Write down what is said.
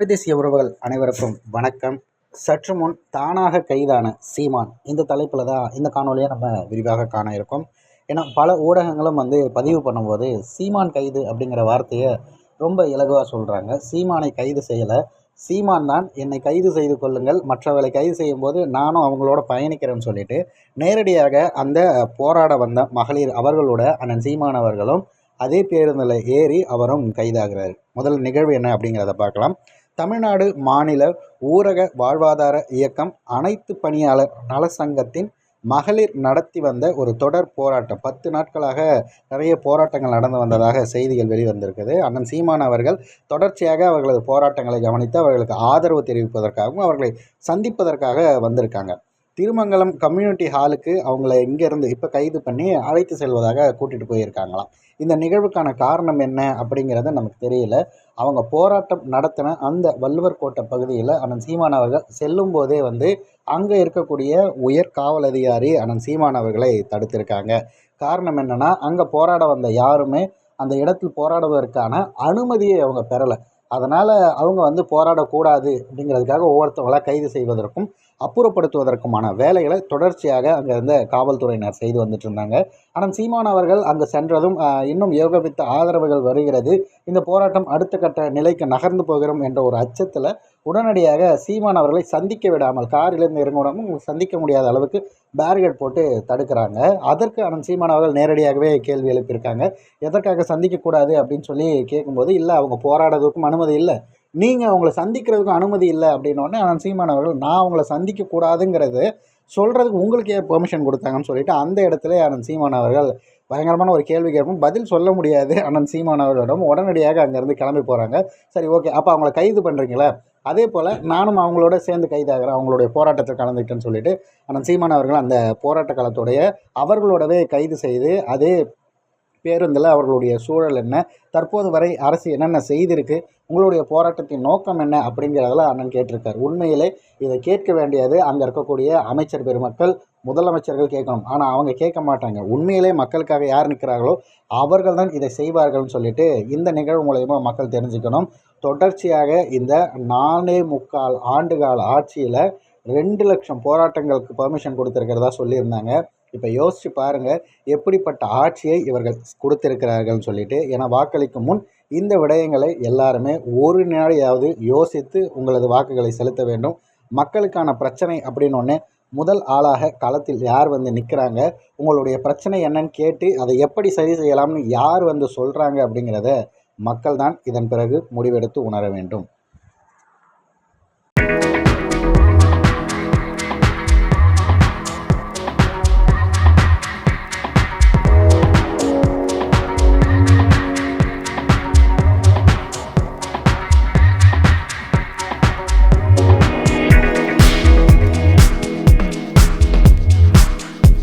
தேசிய உறவுகள் அனைவருக்கும் வணக்கம். சற்று முன் தானாக கைதான சீமான் இந்த தலைப்பில் தான் இந்த காணொலியை நம்ம விரிவாக காண இருக்கோம். ஏன்னா பல ஊடகங்களும் பதிவு பண்ணும்போது சீமான் கைது அப்படிங்கிற வார்த்தையை ரொம்ப இலகுவாக சொல்கிறாங்க. சீமானை கைது செய்யலை, சீமான் தான் என்னை கைது செய்து கொள்ளுங்கள், மற்றவர்களை கைது செய்யும் போது நானும் அவங்களோட பயணிக்கிறேன்னு சொல்லிட்டு நேரடியாக அந்த போராட வந்த மகளிர் அவர்களோட அண்ணன் சீமான் அவர்களும் அதே பேருந்தில் ஏறி அவரும் கைதாகிறார். முதல் நிகழ்வு என்ன அப்படிங்கிறத பார்க்கலாம். தமிழ்நாடு மாநில ஊரக வாழ்வாதார இயக்கம் அனைத்து பணியாளர் நலசங்கத்தின் மகளிர் நடத்தி வந்த ஒரு தொடர் போராட்டம். 10 நாட்களாக நிறைய போராட்டங்கள் நடந்து வந்ததாக செய்திகள் வெளிவந்திருக்குது. அண்ணன் சீமான் அவர்கள் தொடர்ச்சியாக அவர்களது போராட்டங்களை கவனித்து அவர்களுக்கு ஆதரவு தெரிவிப்பதற்காகவும் அவர்களை சந்திப்பதற்காக வந்திருக்காங்க. திருமங்கலம் கம்யூனிட்டி ஹாலுக்கு அவங்கள இங்கேருந்து இப்போ கைது பண்ணி அழைத்து செல்வதாக கூட்டிகிட்டு போயிருக்காங்களாம். இந்த நிகழ்வுக்கான காரணம் என்ன அப்படிங்கிறது நமக்கு தெரியல. அவங்க போராட்டம் நடத்தின அந்த வள்ளுவர் கோட்டை பகுதியில் அண்ணன் சீமான் அவர்கள் செல்லும் போதே அங்கே இருக்கக்கூடிய உயர் காவல் அதிகாரி அண்ணன் சீமான் அவர்களை தடுத்திருக்காங்க. காரணம் என்னென்னா, அங்கே போராட வந்த யாருமே அந்த இடத்தில் போராடுவதற்கான அனுமதியை அவங்க பெறலை. அதனால் அவங்க போராடக்கூடாது அப்படிங்கிறதுக்காக ஒவ்வொருத்தவங்களாக கைது செய்வதற்கும் அப்புறப்படுத்துவதற்குமான வேலைகளை தொடர்ச்சியாக அங்கே இருந்த காவல்துறையினர் செய்து வந்துட்டு இருந்தாங்க. ஆனால் சீமான் அவர்கள் அங்கே சென்றதும் இன்னும் ஏகோபித்த ஆதரவுகள் வருகிறது, இந்த போராட்டம் அடுத்த கட்ட நிலைக்கு நகர்ந்து போகிறோம் என்ற ஒரு அச்சத்தில் உடனடியாக சீமான் அவர்களை சந்திக்க விடாமல், காரிலிருந்து இறங்கிவிடாமல் சந்திக்க முடியாத அளவுக்கு பேரிகேட் போட்டு தடுக்கிறாங்க. அதற்கு அண்ணன் சீமான் அவர்கள் நேரடியாகவே கேள்வி எழுப்பியிருக்காங்க. எதற்காக சந்திக்கக்கூடாது அப்படின்னு சொல்லி கேட்கும்போது, இல்லை அவங்க போராடுறதுக்கும் அனுமதி இல்லை, நீங்கள் அவங்கள சந்திக்கிறதுக்கும் அனுமதி இல்லை அப்படின்னோடனே அண்ணன் சீமான் அவர்கள், நான் அவங்கள சந்திக்கக்கூடாதுங்கிறது சொல்கிறதுக்கு உங்களுக்கு ஏன் பெர்மிஷன் கொடுத்தாங்கன்னு சொல்லிட்டு அந்த இடத்துல அண்ணன் சீமான் அவர்கள் பயங்கரமான ஒரு கேள்வி கேட்போம். பதில் சொல்ல முடியாது அண்ணன் சீமான் அவர்களிடம். உடனடியாக அங்கேருந்து கிளம்பி போகிறாங்க. சரி, ஓகே, அப்போ அவங்கள கைது பண்ணுறீங்களா, அதே போல் நானும் அவங்களோட சேர்ந்து கைதாகிறேன், அவங்களுடைய போராட்டத்தில் கலந்துக்கிட்டேன்னு சொல்லிட்டு அண்ணன் சீமான் அவர்கள் அந்த போராட்ட காலத்துடைய அவர்களோடவே கைது செய்து அதே பேருந்தில் அவர்களுடைய சூழல் என்ன, தற்போது வரை அரசு என்னென்ன செய்திருக்கு, உங்களுடைய போராட்டத்தின் நோக்கம் என்ன அப்படிங்கிறதெல்லாம் அண்ணன் கேட்டிருக்கார். உண்மையிலே இதை கேட்க வேண்டியது அங்கே இருக்கக்கூடிய அமைச்சர் பெருமக்கள், முதலமைச்சர்கள் கேட்கணும். ஆனால் அவங்க கேட்க மாட்டாங்க. உண்மையிலே மக்களுக்காக யார் நிற்கிறார்களோ அவர்கள் தான் இதை செய்வார்கள்னு சொல்லிட்டு இந்த நிகழ்வு மூலயமா மக்கள் தெரிஞ்சுக்கணும். தொடர்ச்சியாக இந்த 4.25 ஆண்டுகால ஆட்சியில் 2 லட்சம் போராட்டங்களுக்கு பெர்மிஷன் கொடுத்துருக்கிறதா சொல்லியிருந்தாங்க. இப்போ யோசித்து பாருங்கள், எப்படிப்பட்ட ஆட்சியை இவர்கள் கொடுத்திருக்கிறார்கள்னு சொல்லிட்டு. ஏன்னா வாக்களிக்கும் முன் இந்த விடயங்களை எல்லாருமே ஒரு நாளையாவது யோசித்து உங்களது வாக்குகளை செலுத்த வேண்டும். மக்களுக்கான பிரச்சனை அப்படின்னு ஒன்று முதல் ஆளாக களத்தில் யார் நிற்கிறாங்க, உங்களுடைய பிரச்சனை என்னன்னு கேட்டு அதை எப்படி சரி செய்யலாம்னு யார் சொல்கிறாங்க அப்படிங்கிறத மக்கள் தான் இதன் பிறகு முடிவெடுத்து உணர வேண்டும்.